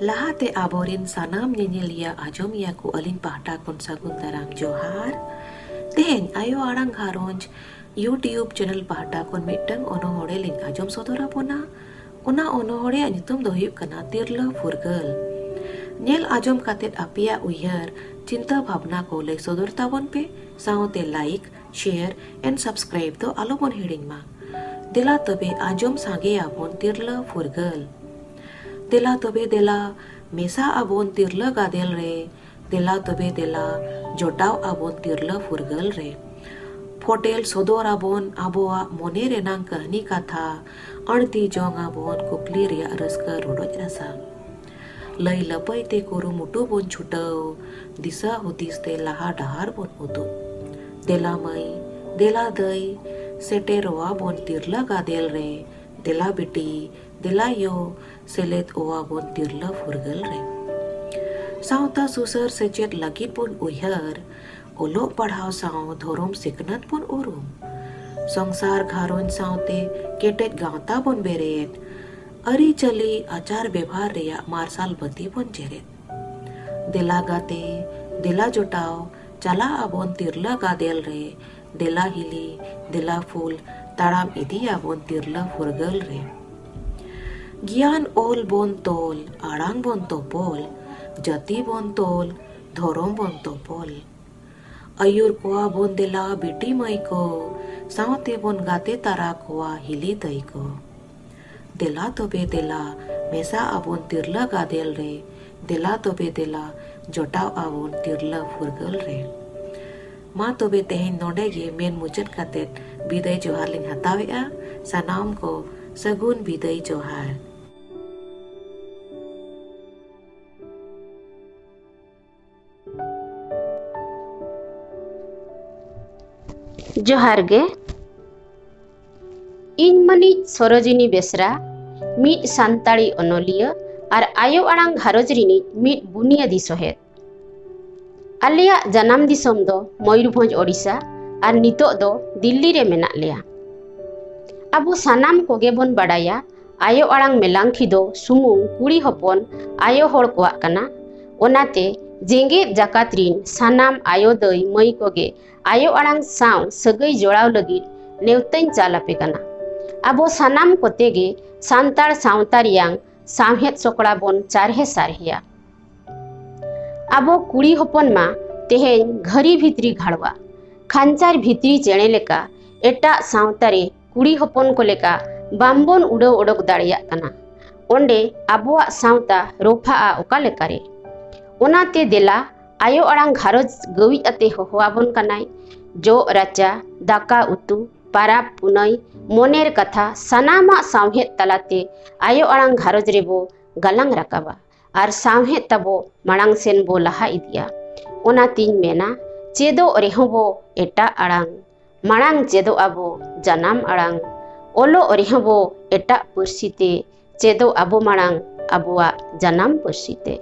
Lahate aborin sanam nyenyelia ajomia ku alin pahta kon sagun darang johar. Tehen ayo arang gharonj YouTube channel pahta kon mitang onohore lin ajom sodora pona. Ona onohore nyutum do huyuk kana tirla furgal. Nyel ajom katet apia uyar cinta bhabna ko lay sodor tabon pe saote like, share and subscribe to alobon hiding ma. Dela tobe ajom sage abon tirla furgal. Dela tobe dela mesa abon tirla gadel re. Dela tobe dela jotaw abon tirla furgal re. Fotel sodor abon aboa mone renang kahni katha arti jong abon kukli ria raska rodoj rasa. Lay lapai te kuru mutu bon chutaw disa hudis te laha dahar bon udu. Dela mai, dela dai, sete roa bon tirla gadel re. Dela biti, dela yo, selet oa bon tirla furgal re. Sauta susar secet lagit pun uyhar, olok padhaw saw dhorom siknat pun urum. Songsar gharon saute ketet gawta pun beret, ari chali achar ବ୍ୟବहार reya marsal bati pun cheret. Dela gate, dela jotaw, chala abon tirla gadel re, dela hili, dela ful, taram idi abon tirla furgal re. Gyan ol bon tol, arang bon topol, jati bon tol, dhorom bon topol. Ayur koa bon dela biti mai ko, saute bon gate tara koa hili dai ko. Dela tobe dela mesa abon tirla gadel re, dela tobe dela jotaw abon tirla furgal re. Ma tobe tehin node ge men muchat katet biday johar lin hatawea sanam ko sagun biday johar. जोहार गे इन मनिज सरोजिनी बेसरा मिट सान्ताड़ी अनलिया और आयो आड़ांग घारोज रिनिज मिट बुनियादी सहेद आलिया जनाम दिसम दो मयूरभंज ओडिशा और नितो दो दिल्ली रे मेना लिया अबो सानाम कोगे बन बाडाया आयो आड़ांग मेलांखी दो सुमुंग कुड़ी हपन आयो होड़ कोआक कना ओनाते जेंगेत जाकात रिन सानाम आयो दई मई कोगे आयो आड़ांग साव सगई जोड़ाव लगिद नेवतन चालापे कना अबो सानाम कोतेगे सान्ताड़ सावता रियांग सावहेद सोकड़ा बन चारहे सारहिया अबो कुड़ी हपन मा तेहेन घरी भित्री घाड़वा खांचार भित्री चेणे लेका एटा सावतारे कुड़ी हपन को लेका बाम्बन उड़ो ओडक दाड़िया कना ओंडे आबोआ सावता रोफाआ ओका लेकारे ओनाते देला आयो आड़ांग घारोज गवी अते होहवाबन कनाय जो राचा दाका उतु पाराब पुनई मोनेर कथा सानामा सावहेद तलाते आयो आड़ांग घारोज रेबो गालांग राकाबा और सावहेद तबो माड़ांग सेन बो लहा इदिया ओनातिन मेना चेदो रेहोबो एटा आड़ांग माड़ांग चेदो आबो जनाम आड़ांग ओलो रेहोबो एटा पुरसिते चेदो आबो माड़ांग आबोआ जनाम पुरसिते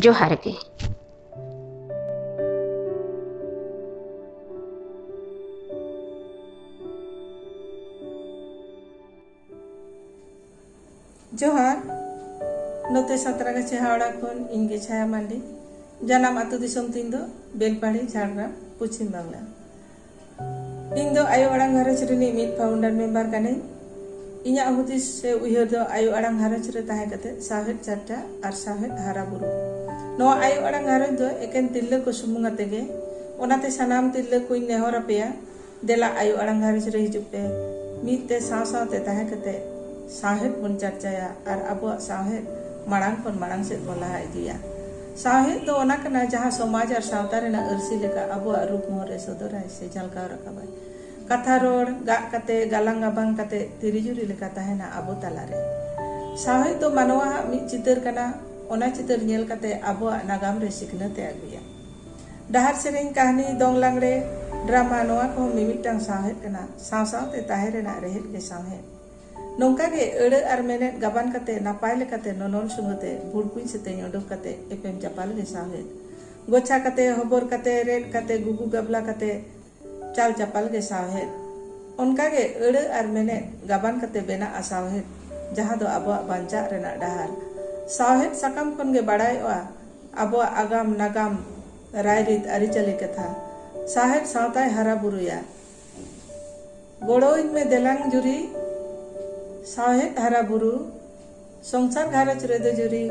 जोहार गे जोहार नोते सातरागाछी हावड़ा खन इनगे छाया मांडी जानाम आतु दिसम तीन दो बेलपाड़ी झाड़ग्राम पश्चिम बांगला इन दो आयो आड़ांग घारोज रिनी मिद फाउंडर मेंबर काने इन्या हुदिस से उयहर दो आयो आड़ांग घारोज रे ताहे कते साहेद चारटा और साहेद हारा बुरु नो आयो आड़ांग घारोज दो एकेन तिल्ला को सुमुंग अतेगे ओनाते सानाम तिल्ला को नेहर अपेया देला आयो आड़ांग घारोज रे हिजुग पे मिद ते साव साव ते ताहे कते साहेद बन चर्चाया और अब साहेद माड़ांग पन माड़ांग से बोला इदिया साहेद दो ओना कना जहां समाज और सावता रेना अरसी लेका अब रूप मोहरे सदराय से झलकाव रकाबाय कथा रोड गा कते गालांग गाबांग कते तिरिजुरी लेका ताहेना अब तालारे साहेद दो मानवा मि चितर कना ओना चितर नेल कते अब नागाम रे सिखनते आगुया डहार सेरेंग कहानी दोंग लांगड़े ड्रामा नोआ को मिमिटांग साहेद कना साव सावते ताहे रेना रेहेद के साहेद नौका के अड़े और मेने गाबान कते नापाय लेकाते ननल सुंगते बुड़कुई सेते उडुक कते एपेम जापाल गे साहेद गोछा कते हबर कते रेड कते गुगु गबला कते चाल चापाल गे साहेद उनका के अड़े और मेने गाबान कते बेना साहेद जहां दो अब बांचा रेना डहार साहेद साकाम खन गे बाड़ायोआ आबो आगाम नागाम रायरित आरिचाली कथा साहेद सावताय हारा बुरुया गोड़ोइन में देलांग जुरी साहेद हारा बुरु संसार घारच रेदो जुरी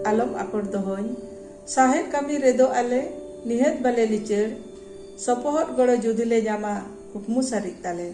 आलम आकोड़ दोहोइन साहेद कमी रेदो आले निहत बाले लिचर सपोहत गोड़ो जुदिले जामा कुकमु सारिक ताले।